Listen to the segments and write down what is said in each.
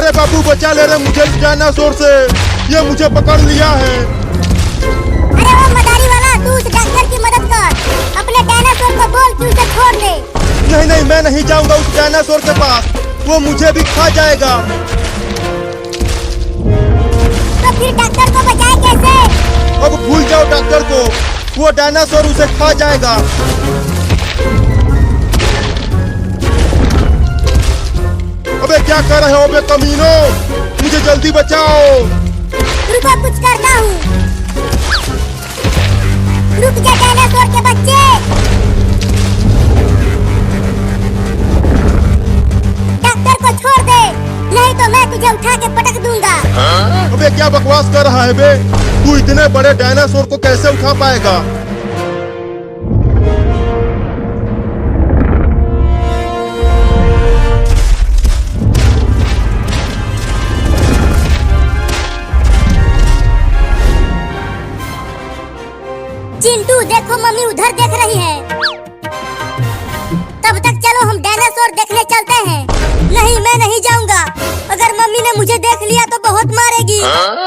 अरे बाबू बचा ले रे मुझे इस डायनासोर से, ये मुझे पकड़ लिया है। अरे वो मदारी वाला, तू उस डॉक्टर की मदद कर, अपने डायनासोर को बोल कि उसे छोड़ दे। नहीं नहीं, मैं नहीं जाऊंगा उस डायनासोर के पास, वो मुझे भी खा जाएगा। तो फिर डॉक्टर को बचाए कैसे? अब भूल जाओ डॉक्टर को, वो डायनासोर उसे खा जाएगा। अबे क्या कर रहे हो बे कमीनों, मुझे जल्दी बचाओ। रुको, कुछ करता हूँ। रुक जा डायनासोर के बच्चे। डॉक्टर को छोड़ दे, नहीं तो मैं तुझे उठा के पटक दूंगा। अबे क्या बकवास कर रहा है बे, तू इतने बड़े डायनासोर को कैसे उठा पाएगा? चिंटू देखो, मम्मी उधर देख रही है। तब तक चलो हम डायनासोर देखने चलते हैं। नहीं, मैं नहीं जाऊंगा, अगर मम्मी ने मुझे देख लिया तो बहुत मारेगी।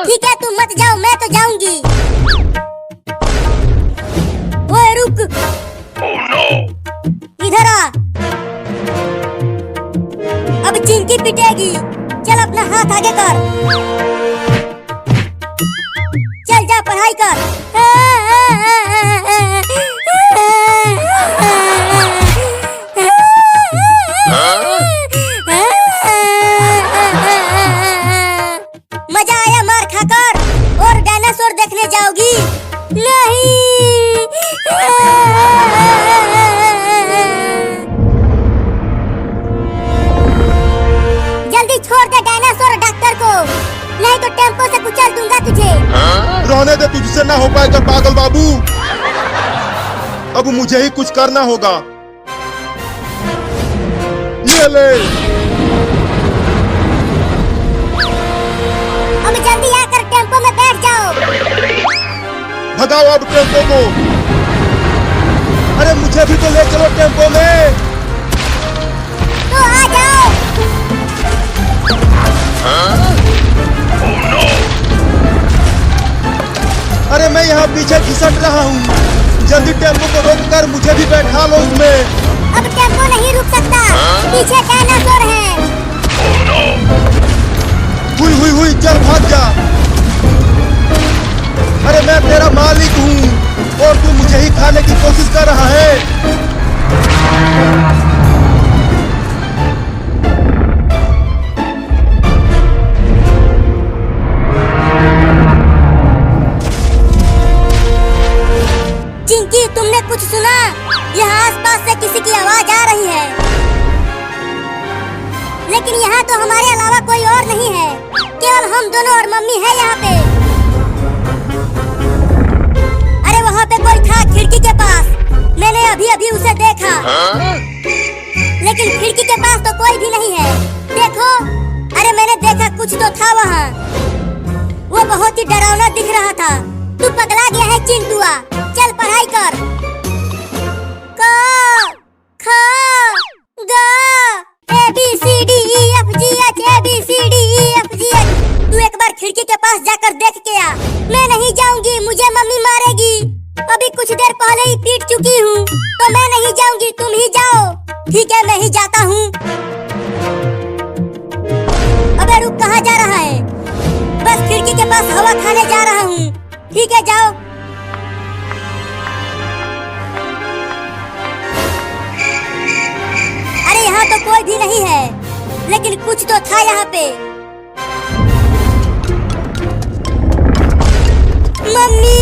ठीक है, तुम मत जाओ, मैं तो जाऊंगी। ओए रुक, इधर आ। अब चिंकी पिटेगी, चल अपना हाथ आगे कर। चल जा, पढ़ाई कर। मजा आया मार खाकर, और डायनासोर देखने जाओगी? नहीं। जल्दी छोड़ दे डायनासोर डॉक्टर को, नहीं तो टेम्पो से कुचल दूंगा तुझे। रहने दे, तुझसे ना हो पाएगा पागल बाबू, अब मुझे ही कुछ करना होगा। ये ले। अब जल्दी आकर टेम्पो में बैठ जाओ। भगाओ अब टेम्पो को। अरे मुझे भी तो ले चलो टेम्पो में। तो आ जाओ। अरे मैं यहाँ पीछे घिसट रहा हूँ, जल्दी टेम्पो को रोक कर मुझे भी बैठा लो उसमें। अब टेम्पो नहीं रुक सकता, पीछे डायनासोर है। हुई चल भाग जा। अरे मैं तेरा मालिक हूँ और तू मुझे ही खाने की कोशिश कर रहा है। चिंकी, तुमने कुछ सुना? यहाँ आसपास से किसी की आवाज आ रही है, लेकिन यहाँ तो हमारे अलावा कोई और नहीं है, केवल हम दोनों और मम्मी है यहाँ पे। अरे वहाँ पे कोई था खिड़की के पास, मैंने अभी अभी उसे देखा। लेकिन खिड़की के पास तो कोई भी नहीं है। देखो, अरे मैंने देखा कुछ तो था वहाँ, वो बहुत ही डरावना दिख रहा था। तू पगला गया है चिंटुआ, चल पढ़ाई कर। क ख ग ABCD EFG H ABCD EFG H। तू एक बार खिड़की के पास जाकर देख के आ। मैं नहीं जाऊंगी, मुझे मम्मी मारेगी। अभी कुछ देर पहले ही पीट चुकी हूँ, तो मैं नहीं जाऊंगी, तुम ही जाओ। ठीक है, मैं ही जाता हूँ। अबे रुक, कहाँ जा रहा है? बस खिड़की के पास हवा खाने जा रहा हूँ। ठीक है, जाओ। अरे यहाँ तो कोई भी नहीं है, लेकिन कुछ तो था यहाँ पे। Mummy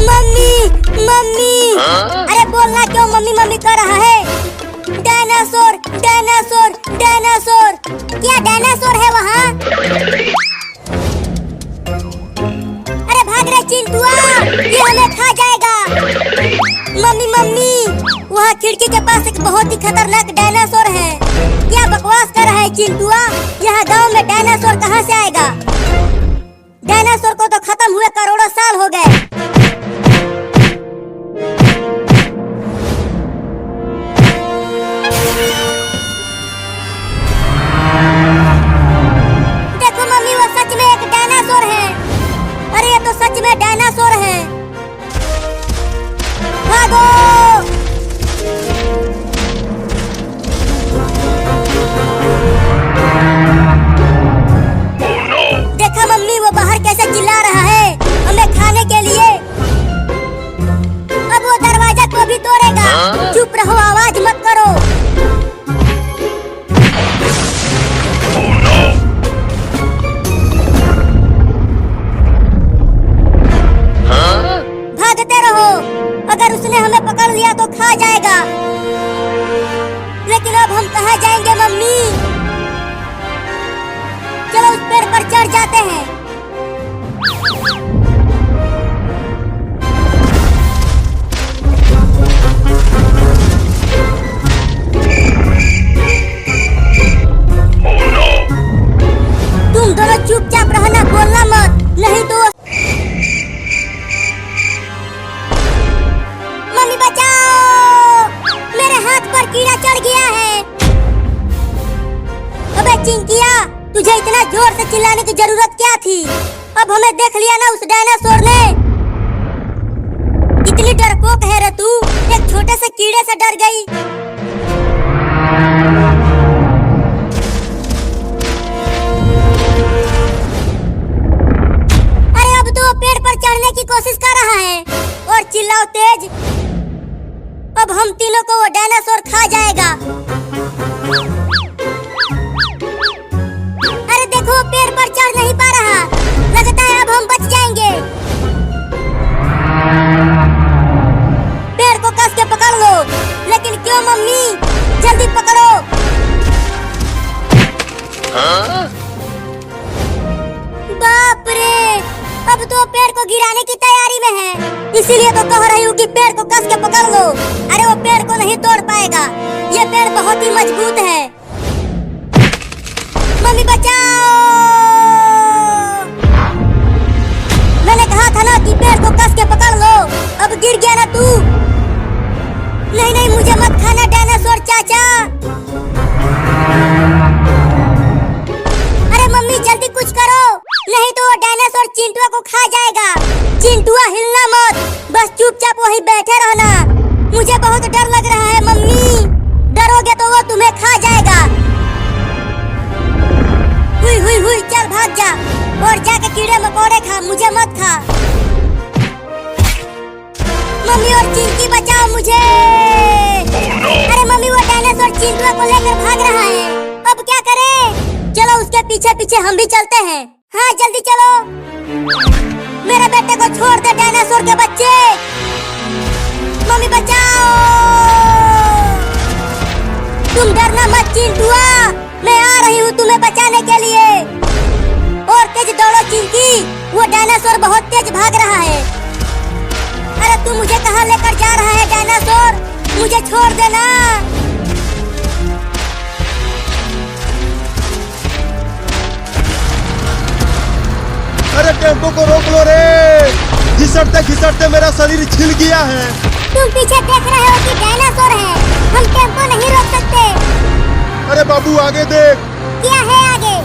mummy mummy. अरे बोलना क्यों मम्मी मम्मी कर रहा है? Dinosaur dinosaur dinosaur. क्या डायनासोर है वहाँ? अरे भाग रे चिंटुआ, ये हमें खा जाएगा। मम्मी मम्मी, वहाँ खिड़की के पास एक बहुत ही खतरनाक डायनासोर है। क्या बकवास कर रहा है चिंटुआ? यहाँ गांव में डायनासोर कहाँ से आएगा? डायनासोर को तो खत्म हुए करोड़ों साल हो गए। चुप रहो, आवाज मत करो। भागते रहो, अगर उसने हमें पकड़ लिया तो खा जाएगा। लेकिन अब हम कहाँ जाएंगे मम्मी? चलो उस पेड़ पर चढ़ जाते हैं। तुम दोनों चुपचाप रहना, बोलना मत, नहीं तो। मम्मी बचाओ, मेरे हाथ पर कीड़ा चढ़ गया है। अबे चिंकिया, तुझे इतना जोर से चिल्लाने की जरूरत क्या थी? अब हमें देख लिया ना उस डायनासोर ने। इतनी डरपोक है रे तू, एक छोटे से कीड़े से डर गई। अरे अब तो पेड़ पर चढ़ने की कोशिश कर रहा है, और चिल्लाओ तेज। अब हम तीनों को वो डायनासोर खा जाएगा। अरे देखो, पेड़ पर चढ़ नहीं पा रहा, लगता है अब हम बच जाएंगे। पेड़ को कस के पकड़ लो। लेकिन क्यों मम्मी? जल्दी पकड़ो। बाप रे, अब तो पेड़ को गिराने की तैयारी में है। इसीलिए तो कह रही हूँ कि पेड़ को कस के पकड़ लो। अरे वो पेड़ को नहीं तोड़ पाएगा, ये पेड़ बहुत ही मजबूत है। मम्मी बचाओ, मैंने कहा था ना कि पेड़ को कस के पकड़ लो। अब गिर गया ना तू। नहीं नहीं, मुझे मत खाना डायनासोर चाचा। अरे मम्मी जल्दी कुछ करो, नहीं तो वो डायनासोर चिंटुआ को खा जाएगा। चिंटुआ हिलना मत, बस चुपचाप वहीं बैठे रहना। मुझे बहुत डर लग रहा है मम्मी, डरोगे तो वो तुम्हें खा जाएगा। हुई हुई हुई, चल भाग जा और जाके कीड़े मकोड़े खा, मुझे मत खा। मम्मी और चिंकी बचाओ मुझे। अरे मम्मी, वो डायनासोर चिंटुआ को लेकर भाग रहा है, अब क्या करें? चलो उसके पीछे पीछे हम भी चलते हैं। हाँ जल्दी चलो। मेरे बेटे को छोड़ दे डायनासोर के बच्चे। मम्मी बचाओ, तुम डरना मत चिंटुआ, मैं आ रही हूँ तुम्हें बचाने के लिए। और तेज दौड़ो चिंकी, वो डायनासोर बहुत तेज भाग रहा है। अरे तू मुझे कहाँ लेकर जा रहा है डायनासोर? मुझे छोड़ देना। अरे टेम्पो को रोक लो रे, घिसटते घिसटते मेरा शरीर छिल गया है। तुम पीछे देख रहे हो कि डायनासोर है, हम टेम्पो नहीं रोक सकते। अरे बाबू आगे देख। क्या है आगे?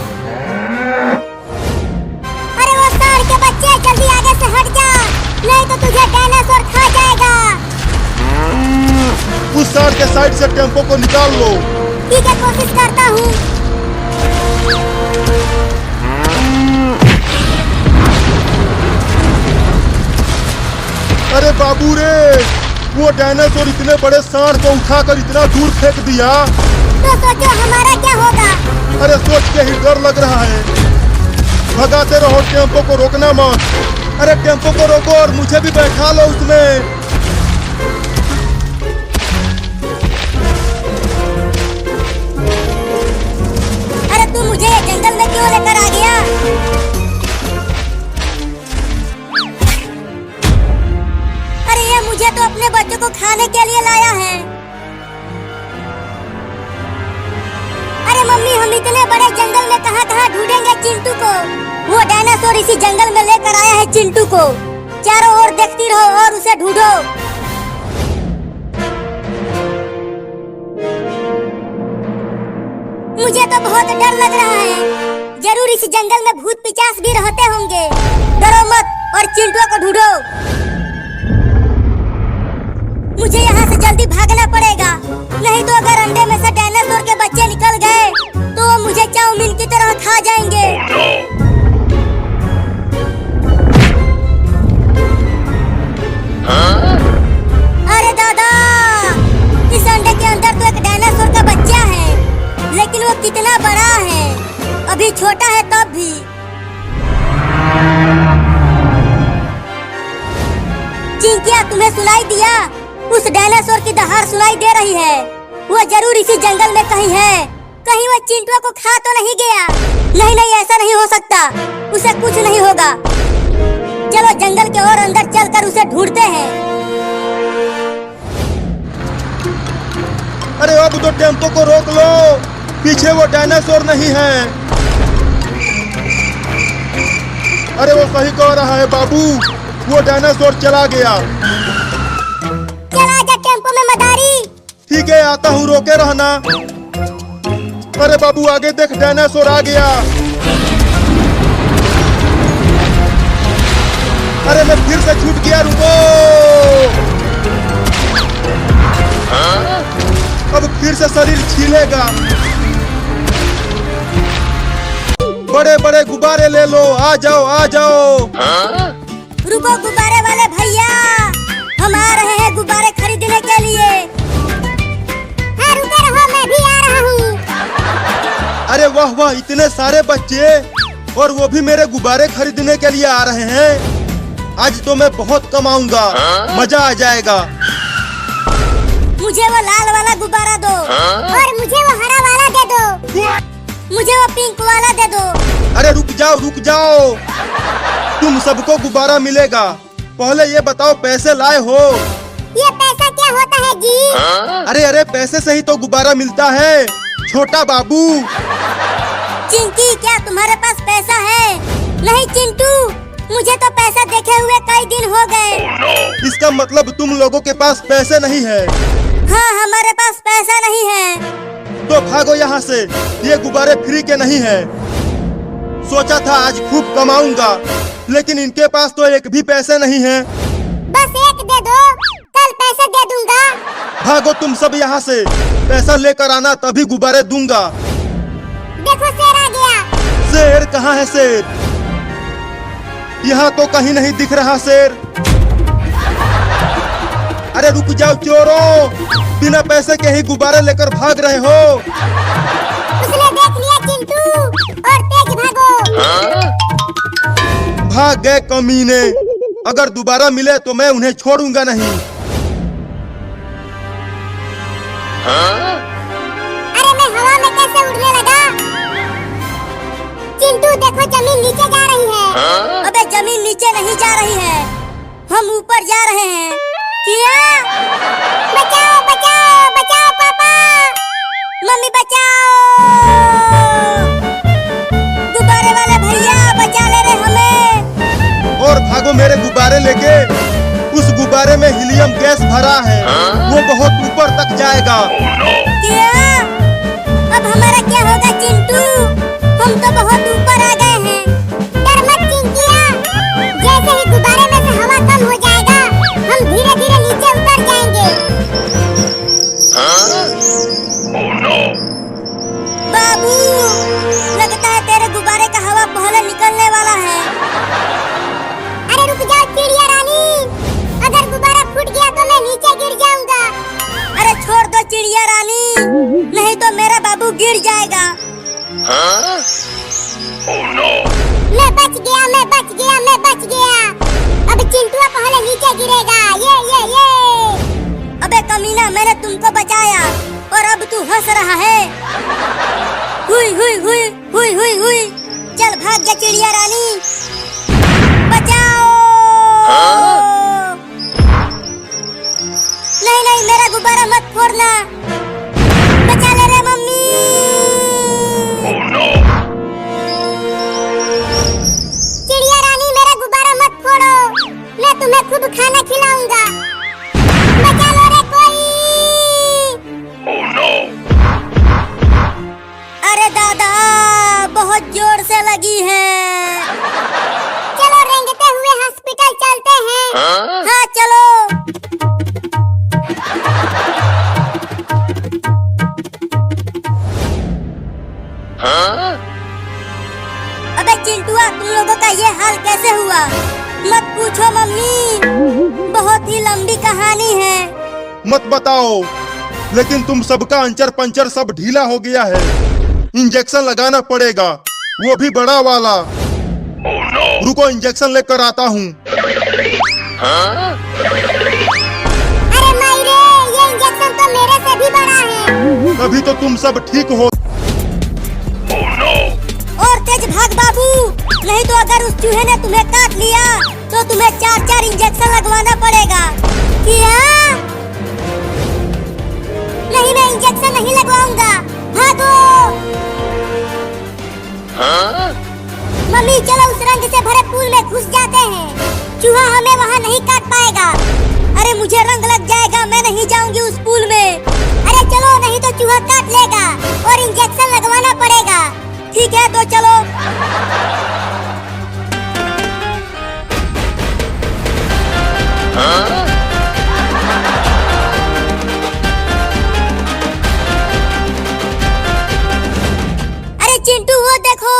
अरे वो सांड के बच्चे, जल्दी आगे से हट जा, नहीं तो तुझे डायनासोर खा जाएगा। उस सांड के साइड से टेम्पो को निकाल लो। ठीक है, कोशिश करता हूँ। अरे बाबू रे, वो डायनासोर इतने बड़े सांड को उठाकर इतना दूर फेंक दिया। तो सोचो हमारा क्या होगा। अरे सोच के ही डर लग रहा है। भगाते रहो, टेम्पो को रोकना मत। अरे टेम्पो को रोको और मुझे भी बैठा लो उसमें। अरे तू मुझे ये जंगल में क्यों लेकर आ गया? अरे ये मुझे तो अपने बच्चों को खाने के लिए लाया है। अरे मम्मी, हम इतने बड़े जंगल में कहाँ ढूंढेंगे चिंटू को? वो डायनासोर इसी जंगल में लेकर आया है चिंटू को। चारों ओर देखती रहो और उसे ढूंढो। मुझे तो बहुत डर लग रहा है, जरूर इस जंगल में भूत पिचास भी रहते होंगे। डरो मत और चिंटू को ढूंढो। मुझे यहाँ से जल्दी भागना पड़ेगा, नहीं तो अगर अंडे में से डायनासोर के बच्चे निकल गए तो वो मुझे चाउमीन की तरह खा जाएंगे। अरे दादा, अभी छोटा है तब भी। चिंकिया, तुम्हें सुनाई दिया? उस डायनासोर की दहाड़ सुनाई दे रही है। वो जरूर इसी जंगल में कहीं है। कहीं वो चिंटुआ को खा तो नहीं गया? नहीं नहीं, ऐसा नहीं हो सकता। उसे कुछ नहीं होगा। चलो जंगल के और अंदर चलकर उसे ढूंढते हैं। अरे अब तो टेम्पो को रोक लो, पीछे वो डायनासोर नहीं है। अरे वो सही कह रहा है बाबू, वो डायनासोर चला गया। चला जा टेम्पो में मदारी। ठीक है, आता हूँ, रोके रहना। अरे बाबू आगे देख, डायनासोर आ गया। अरे मैं फिर से छूट गया, रुको। अब फिर से शरीर छीलेगा। बड़े बड़े गुब्बारे ले लो, आ जाओ आ जाओ। रुको गुब्बारे वाले भैया, हम आ रहे हैं गुब्बारे खरीदने के लिए। हाँ रुके रहो, मैं भी आ रहा हूँ। अरे वाह वाह, इतने सारे बच्चे, और वो भी मेरे गुब्बारे खरीदने के लिए आ रहे हैं। आज तो मैं बहुत कमाऊंगा, मजा आ जाएगा। मुझे वो लाल वाला गुब्बारा दो। और मुझे वो हरा वाला दे दो। मुझे वो पिंक वाला दे दो। अरे रुक जाओ रुक जाओ, तुम सबको गुब्बारा मिलेगा। पहले ये बताओ, पैसे लाए हो? ये पैसा क्या होता है जी? अरे अरे, पैसे से ही तो गुब्बारा मिलता है, छोटा बाबू। चिंकी, क्या तुम्हारे पास पैसा है? नहीं चिंटू, मुझे तो पैसा देखे हुए कई दिन हो गए। इसका मतलब तुम लोगों के पास पैसे नहीं है? हाँ, हमारे पास पैसा नहीं है। तो भागो यहाँ से, ये गुब्बारे फ्री के नहीं है। सोचा था आज खूब कमाऊंगा, लेकिन इनके पास तो एक भी पैसे नहीं है। बस एक दे दो, कल पैसे दे दूंगा। भागो तुम सब यहाँ से, पैसा लेकर आना, तभी गुब्बारे दूंगा। देखो शेर आ गया। शेर कहाँ है शेर? यहाँ तो कहीं नहीं दिख रहा शेर। अरे रुक जाओ चोरों, बिना पैसे के ही गुब्बारे लेकर भाग रहे हो। उसने देख लिया चिंटू, और तेज भागो। भाग गए कमीने। अगर दोबारा मिले तो मैं उन्हें छोड़ूंगा नहीं। अरे मैं हवा में कैसे उड़ने लगा? चिंटू देखो, जमीन नीचे जा रही है। अबे जमीन नीचे नहीं जा रही है, हम ऊपर जा रहे हैं। क्या? बचाओ बचाओ बचाओ पापा, मम्मी बचाओ। गुब्बारे वाले भैया बचा ले रहे हमें। और भागो मेरे गुब्बारे लेके। उस गुब्बारे में हीलियम गैस भरा है, वो बहुत ऊपर तक जाएगा। क्या? अब हमारा क्या होगा चिंटू? हम तो बहुत ऊपर आ गए हैं। डर मत चिंकिया, जैसे ही गुब्बारे में से हवा कम हो जाएगा, हम धीरे धीरे नीचे उतर जाएंगे। बाबू, लगता है तेरे गुब्बारे का हवा पहले निकलने वाला है। अरे रुक जाओ चिड़िया रानी, अगर गुब्बारा फूट गया तो मैं नीचे गिर जाऊंगा। अरे छोड़ दो चिड़िया रानी, नहीं तो मेरा बाबू गिर जाएगा। मैं बच गया, मैं बच गया, मैं बच गया। अब चिंटुआ पहले नीचे गिरेगा। ये अबे कमीना, मैंने तुमको बचाया और अब तू हंस रहा है। हुई हुई हुई हुई हुई हुई, चल भाग जा चिड़िया रानी, बचाओ। नहीं नहीं, मेरा गुब्बारा मत फोड़ना, बचा ले रे मम्मी। चिड़िया रानी, मेरा गुब्बारा मत फोड़ो, मैं तुम्हें खूब खाना खिलाऊंगा। बचा लो रे कोई। अरे दादा, बहुत जोर से लगी है। चलो रेंगते हुए हॉस्पिटल चलते हैं। हाँ चलो। अबे चिंटुआ, तुम लोगों का ये हाल कैसे हुआ? मत पूछो मम्मी, बहुत ही लंबी कहानी है। मत बताओ, लेकिन तुम सबका अंचर पंचर सब ढीला हो गया है। इंजेक्शन लगाना पड़ेगा, वो भी बड़ा वाला। रुको इंजेक्शन लेकर आता हूँ। अरे मायरे, ये इंजेक्शन तो मेरे से भी बड़ा है। तभी तो तुम सब ठीक हो। और तेज भाग बाबू, नहीं तो अगर उस चूहे ने तुम्हें काट लिया तो तुम्हें 4-4 इंजेक्शन लगवाना पड़ेगा। क्या? नहीं, मैं इंजेक्शन नहीं लगवाऊंगा। भागो। मम्मी चलो उस रंग से भरे पूल में घुस जाते हैं। चूहा हमें वहाँ नहीं काट पाएगा। अरे मुझे रंग लग जाएगा, मैं नहीं जाऊंगी उस पूल में। अरे चलो, नहीं तो चूहा काट लेगा और इंजेक्शन लगवाना पड़ेगा। ठीक है तो चलो। अरे चिंटू वो देखो,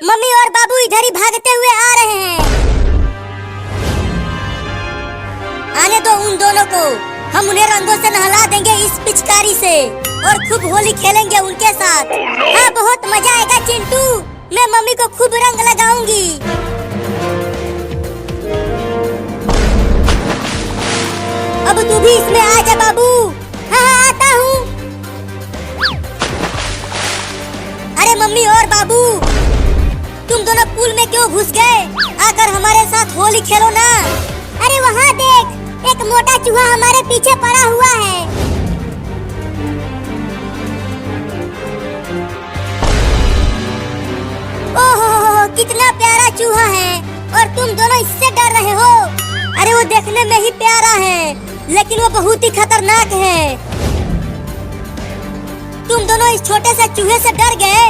मम्मी और बाबू इधर ही भागते हुए आ रहे हैं। आने दो उन दोनों को, हम उन्हें रंगों से नहला देंगे इस पिचकारी से और खूब होली खेलेंगे उनके साथ। हाँ बहुत मजा आएगा चिंटू, मैं मम्मी को खूब रंग लगाऊंगी। अब तू भी इसमें आ जा बाबू। हाँ आता हूँ। अरे मम्मी और बाबू, तुम दोनों पूल में क्यों घुस गए? आकर हमारे साथ होली खेलो ना। अरे वहाँ देख, एक मोटा चूहा हमारे पीछे पड़ा हुआ है। ओहो कितना प्यारा चूहा है और तुम दोनों इससे डर रहे हो। अरे वो देखने में ही प्यारा है, लेकिन वो बहुत ही खतरनाक है। तुम दोनों इस छोटे से चूहे से डर गए।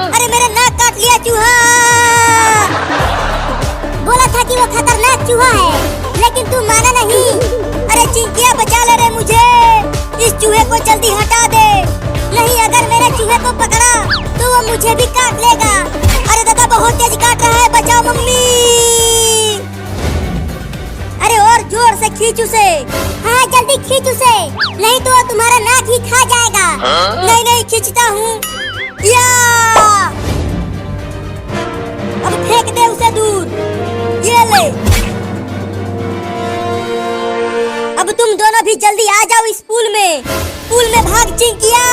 अरे मेरा नाक काट लिया चूहा। बोला था कि वो खतरनाक चूहा है, लेकिन तू माना नहीं। अरे चिंकिया बचा ले रे मुझे, इस चूहे को जल्दी हटा दे, नहीं अगर मेरे चूहे को पकड़ा तो वो मुझे भी काट लेगा। अरे दादा बहुत तेज काट रहा है, बचाओ मम्मी। अरे और जोर से खींच उसे। हाँ जल्दी खींच उसे, नहीं तो वो तुम्हारा नाक ही खा जाएगा। नहीं नहीं खींचता हूँ। या अब फेंक दे उसे दूर। ये ले। अब तुम दोनों भी जल्दी आ जाओ इस पूल में। पूल में भाग चिंकिया।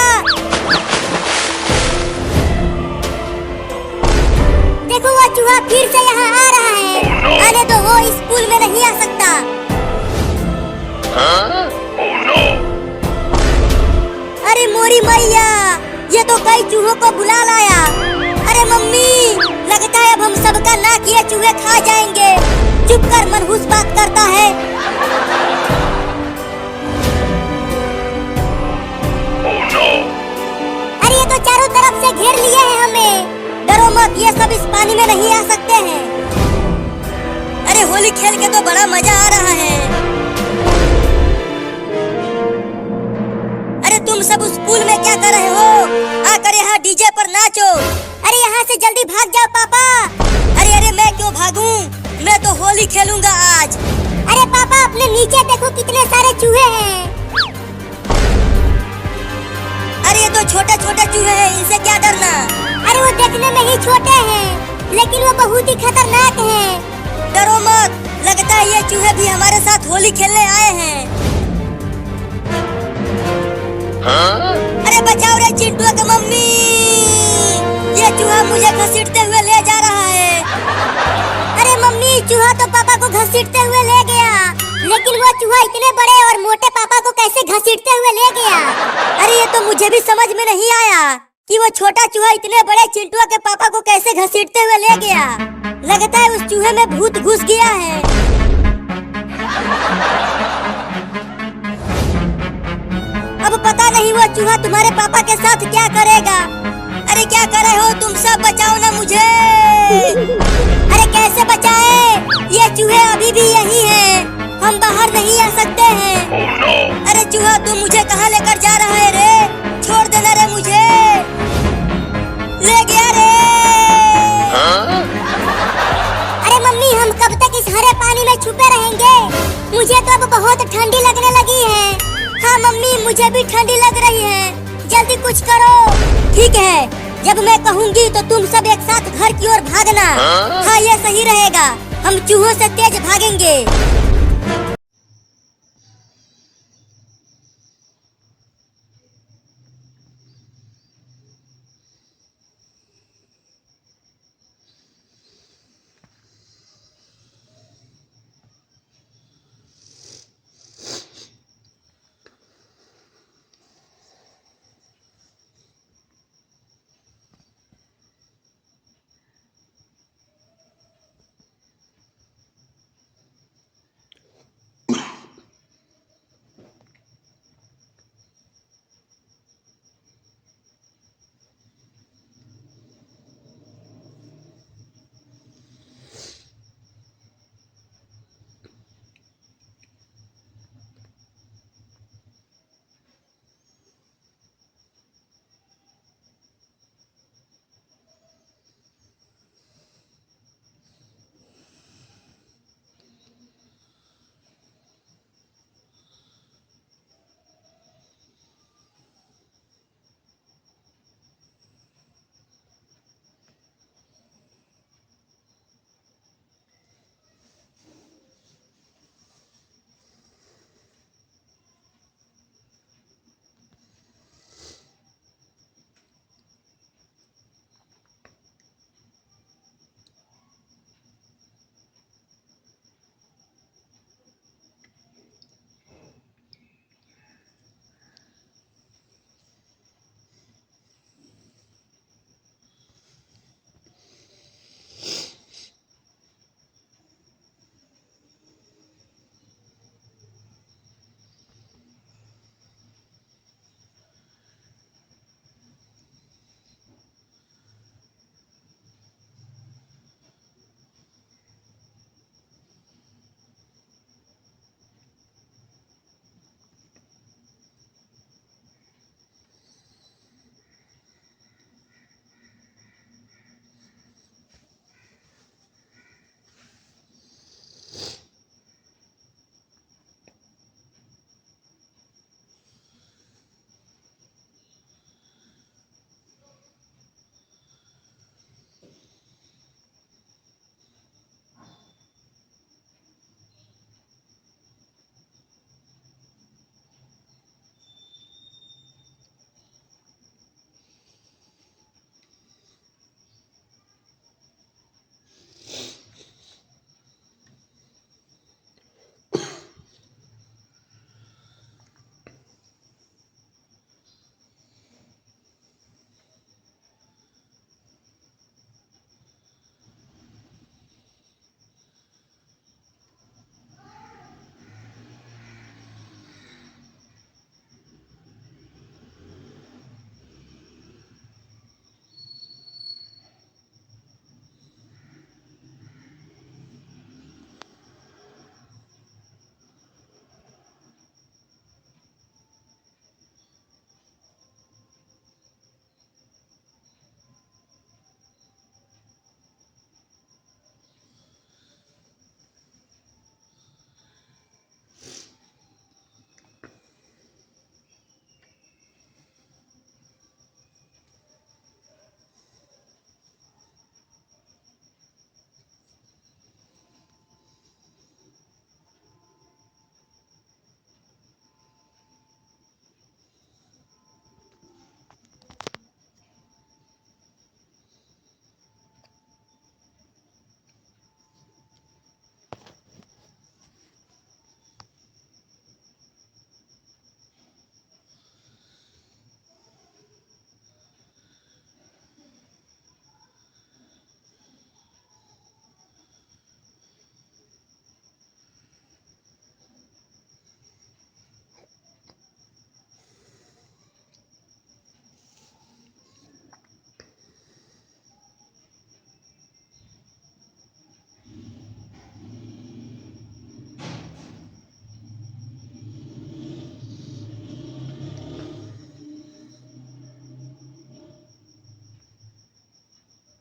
देखो वो चूहा फिर से यहाँ आ रहा है। आने तो वो इस पूल में नहीं आ सकता। अरे मोरी मैया, ये तो कई चूहों को बुला लाया। अरे मम्मी, लगता है अब हम सबका नाक ये चूहे खा जाएंगे। चुप कर, मनहूस बात करता है। अरे ये तो चारों तरफ से घेर लिए हैं हमें। डरो मत, ये सब इस पानी में नहीं आ सकते हैं। अरे होली खेल के तो बड़ा मजा आ रहा है। अरे तुम सब उस पूल में क्या कर रहे हो? आकर यहाँ डीजे पर नाचो। अरे यहाँ से जल्दी भाग जाओ पापा। अरे अरे मैं क्यों भागूं? मैं तो होली खेलूंगा आज। अरे पापा अपने नीचे देखो कितने सारे चूहे हैं। अरे ये तो छोटे छोटे चूहे हैं, इनसे क्या डरना। अरे वो देखने में ही छोटे हैं, लेकिन वो बहुत ही खतरनाक हैं। डरो मत, लगता है ये चूहे भी हमारे साथ होली खेलने आए हैं। अरे बचाओ रे चिंटू की मम्मी, ये चूहा मुझे घसीटते हुए ले जा रहा है। अरे मम्मी, चूहा तो पापा को घसीटते हुए ले गया, लेकिन वो चूहा इतने बड़े और मोटे पापा को कैसे घसीटते हुए ले गया? अरे ये तो मुझे भी समझ में नहीं आया कि वो छोटा चूहा इतने बड़े चिंटू के पापा को कैसे घसीटते हुए ले गया। लगता है उस चूहे में भूत घुस गया है। अब पता नहीं वो चूहा तुम्हारे पापा के साथ क्या करेगा। अरे क्या कर रहे हो तुम सब, बचाओ ना मुझे। अरे कैसे बचाए? ये चूहे अभी भी यही हैं, हम बाहर नहीं आ सकते हैं। अरे चूहा तू मुझे कहाँ लेकर जा रहा है रे? छोड़ देना रे मुझे। ले गया रे। अरे मम्मी, हम कब तक इस हरे पानी में छुपे रहेंगे? मुझे तो अब बहुत ठंडी लगने लगी है। हाँ मम्मी, मुझे भी ठंडी लग रही है, जल्दी कुछ करो। ठीक है, जब मैं कहूँगी तो तुम सब एक साथ घर की ओर भागना। हाँ, ये सही रहेगा, हम चूहों से तेज भागेंगे।